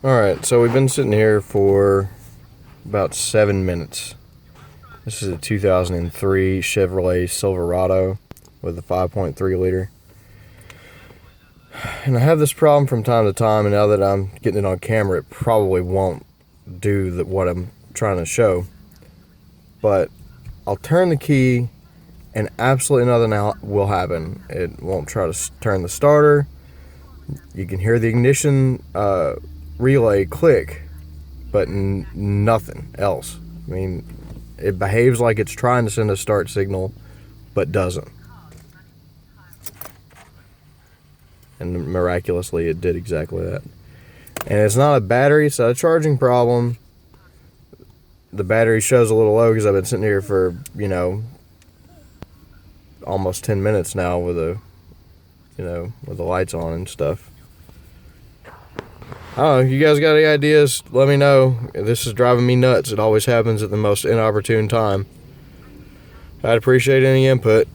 Alright, so we've been sitting here for about 7 minutes. This is a 2003 Chevrolet Silverado with a 5.3 liter. And I have this problem from time to time, and now that I'm getting it on camera, it probably won't do what I'm trying to show. But I'll turn the key and absolutely nothing will happen. It won't try to turn the starter. You can hear the ignition relay click, but nothing else. I mean, it behaves like it's trying to send a start signal, but doesn't. And miraculously, it did exactly that. And it's not a battery, it's not a charging problem. The battery shows a little low because I've been sitting here for, almost 10 minutes now with with the lights on and stuff. I don't know, you guys got any ideas? Let me know. This is driving me nuts. It always happens at the most inopportune time. I'd appreciate any input.